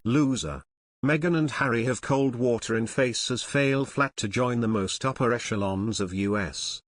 Loser. Meghan and Harry have cold water in face as fail flat to join the most upper echelons of US.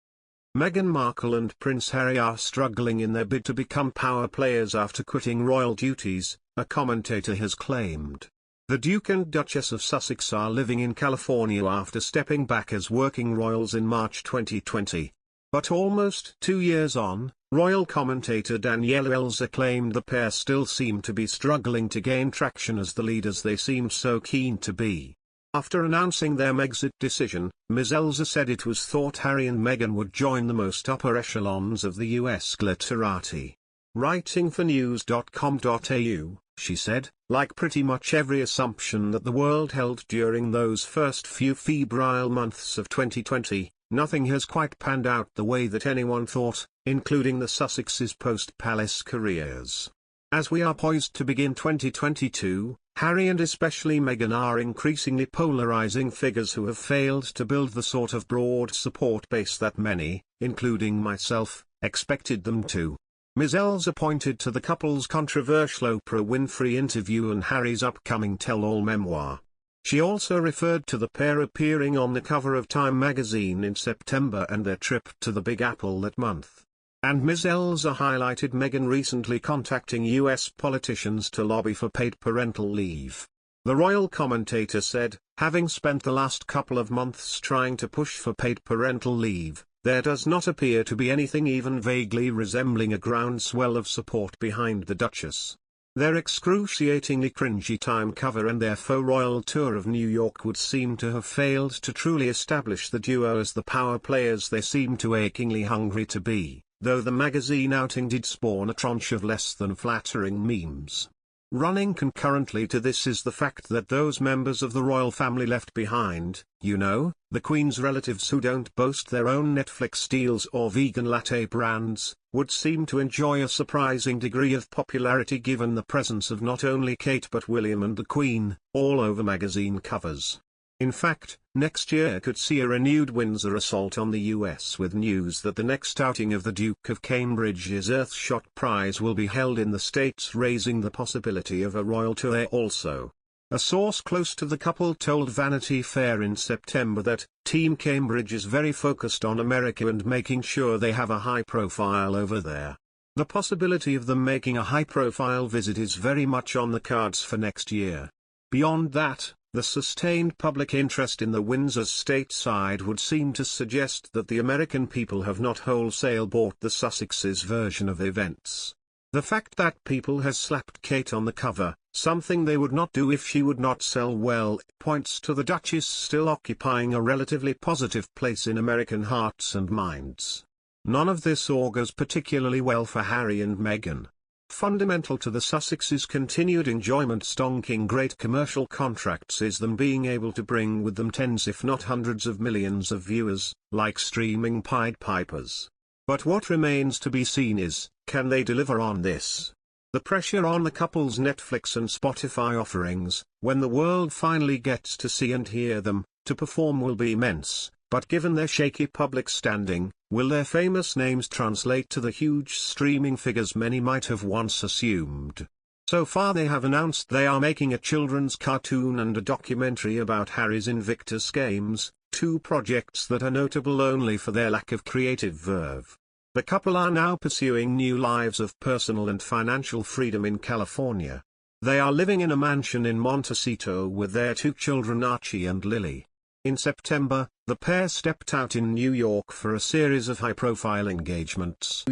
Meghan Markle and Prince Harry are struggling in their bid to become power players after quitting royal duties, a commentator has claimed. The Duke and Duchess of Sussex are living in California after stepping back as working royals in March 2020. But almost 2 years on, royal commentator Daniela Elser claimed the pair still seem to be struggling to gain traction as the leaders they seemed so keen to be. After announcing their Megxit decision, Ms. Elser said it was thought Harry and Meghan would join the most upper echelons of the US glitterati. Writing for news.com.au, she said, like pretty much every assumption that the world held during those first few febrile months of 2020, nothing has quite panned out the way that anyone thought, including the Sussexes' post-palace careers. As we are poised to begin 2022, Harry and especially Meghan are increasingly polarizing figures who have failed to build the sort of broad support base that many, including myself, expected them to. Ms. Elser pointed to the couple's controversial Oprah Winfrey interview and Harry's upcoming tell-all memoir. She also referred to the pair appearing on the cover of Time magazine in September and their trip to the Big Apple that month. And Ms. Elser highlighted Meghan recently contacting US politicians to lobby for paid parental leave. The royal commentator said, having spent the last couple of months trying to push for paid parental leave, there does not appear to be anything even vaguely resembling a groundswell of support behind the Duchess. Their excruciatingly cringy Time cover and their faux royal tour of New York would seem to have failed to truly establish the duo as the power players they seem too achingly hungry to be, though the magazine outing did spawn a tranche of less than flattering memes. Running concurrently to this is the fact that those members of the royal family left behind, the Queen's relatives who don't boast their own Netflix deals or vegan latte brands, would seem to enjoy a surprising degree of popularity given the presence of not only Kate but William and the Queen, all over magazine covers. In fact, next year could see a renewed Windsor assault on the US with news that the next outing of the Duke of Cambridge's Earthshot Prize will be held in the States, raising the possibility of a royal tour there also. A source close to the couple told Vanity Fair in September that, Team Cambridge is very focused on America and making sure they have a high profile over there. The possibility of them making a high-profile visit is very much on the cards for next year. Beyond that, the sustained public interest in the Windsor's stateside would seem to suggest that the American people have not wholesale bought the Sussexes' version of events. The fact that People has slapped Kate on the cover, something they would not do if she would not sell well, points to the Duchess still occupying a relatively positive place in American hearts and minds. None of this augurs particularly well for Harry and Meghan. Fundamental to the Sussexes' continued enjoyment stonking great commercial contracts is them being able to bring with them tens if not hundreds of millions of viewers, like streaming Pied Pipers. But what remains to be seen is, can they deliver on this? The pressure on the couple's Netflix and Spotify offerings, when the world finally gets to see and hear them, to perform will be immense. But given their shaky public standing, will their famous names translate to the huge streaming figures many might have once assumed? So far they have announced they are making a children's cartoon and a documentary about Harry's Invictus Games, two projects that are notable only for their lack of creative verve. The couple are now pursuing new lives of personal and financial freedom in California. They are living in a mansion in Montecito with their two children Archie and Lily. In September, the pair stepped out in New York for a series of high-profile engagements.